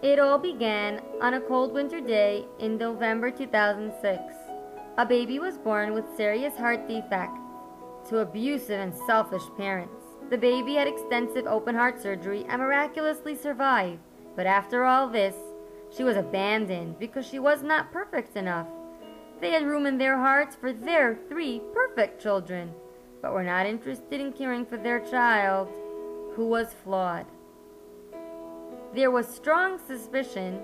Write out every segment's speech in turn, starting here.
It all began on a cold winter day in November 2006. A baby was born with serious heart defects to abusive and selfish parents. The baby had extensive open heart surgery and miraculously survived. But after all this, she was abandoned because she was not perfect enough. They had room in their hearts for their 3 perfect children, but were not interested in caring for their child, who was flawed. There was strong suspicion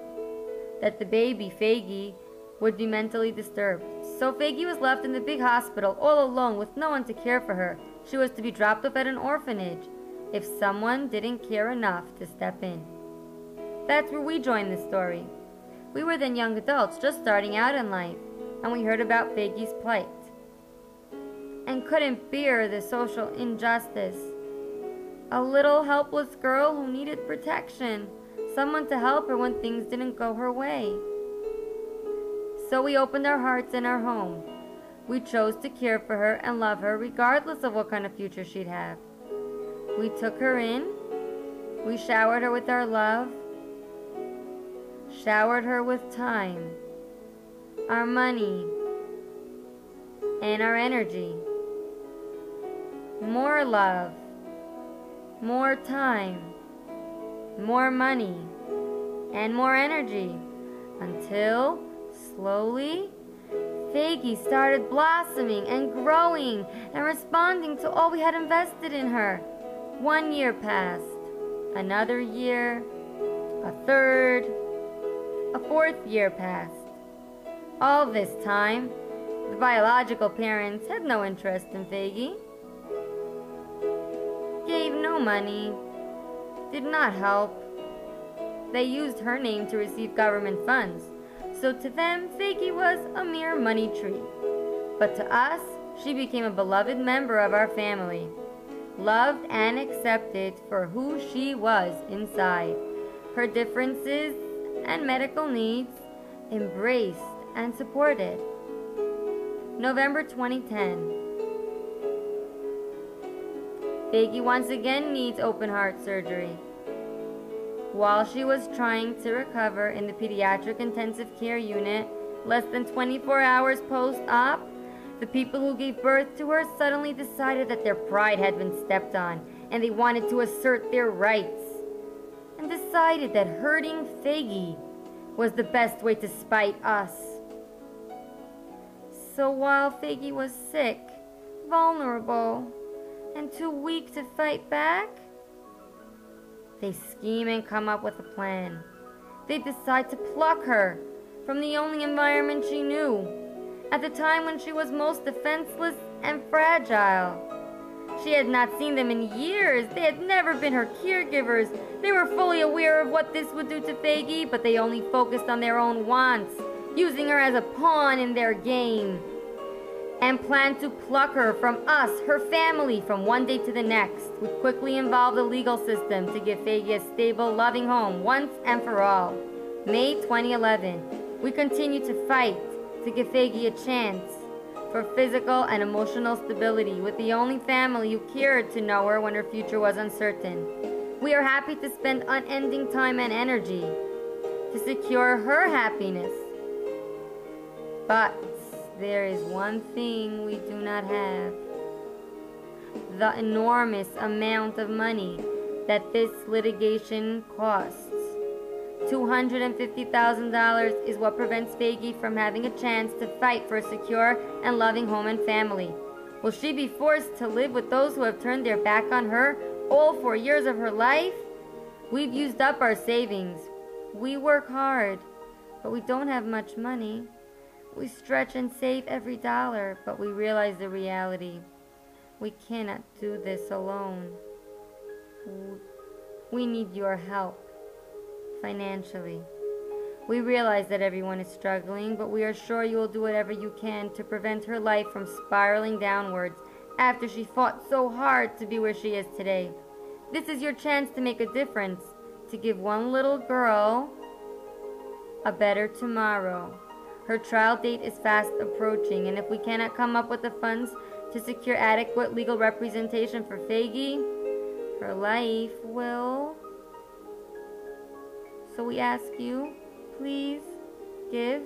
that the baby, Faigy, would be mentally disturbed. So Faigy was left in the big hospital all alone with no one to care for her. She was to be dropped off at an orphanage if someone didn't care enough to step in. That's where we joined the story. We were then young adults just starting out in life, and we heard about Faigy's plight and couldn't bear the social injustice. A little helpless girl who needed protection, someone to help her when things didn't go her way. So we opened our hearts and our home. We chose to care for her and love her regardless of what kind of future she'd have. We took her in. We showered her with our love. Showered her with time, our money, and our energy. More love, more time, more money, and more energy, until slowly Faigy started blossoming and growing and responding to all we had invested in her. 1 year passed, another year, a third, a 4th year passed. All this time, the biological parents had no interest in Faigy, gave no money, did not help. They used her name to receive government funds, so to them, Faigy was a mere money tree. But to us, she became a beloved member of our family, loved and accepted for who she was inside. Her differences and medical needs embraced and supported. November 2010. Faigy once again needs open heart surgery. While she was trying to recover in the pediatric intensive care unit, less than 24 hours post-op, the people who gave birth to her suddenly decided that their pride had been stepped on and they wanted to assert their rights, and decided that hurting Faigy was the best way to spite us. So while Faigy was sick, vulnerable, and too weak to fight back, they scheme and come up with a plan. They decide to pluck her from the only environment she knew, at the time when she was most defenseless and fragile. She had not seen them in years. They had never been her caregivers. They were fully aware of what this would do to Faigy, but they only focused on their own wants, using her as a pawn in their game, and planned to pluck her from us, her family, from one day to the next. We quickly involved the legal system to give Faigy a stable, loving home once and for all. May 2011. We continue to fight to give Faigy a chance for physical and emotional stability with the only family who cared to know her when her future was uncertain. We are happy to spend unending time and energy to secure her happiness. But there is one thing we do not have: the enormous amount of money that this litigation costs. $250,000 is what prevents Faigy from having a chance to fight for a secure and loving home and family. Will she be forced to live with those who have turned their back on her all 4 years of her life? We've used up our savings. We work hard, but we don't have much money. We stretch and save every dollar, but we realize the reality. We cannot do this alone. We need your help financially. We realize that everyone is struggling, but we are sure you will do whatever you can to prevent her life from spiraling downwards after she fought so hard to be where she is today. This is your chance to make a difference, to give one little girl a better tomorrow. Her trial date is fast approaching, and if we cannot come up with the funds to secure adequate legal representation for Faigy, her life will So we ask you, please give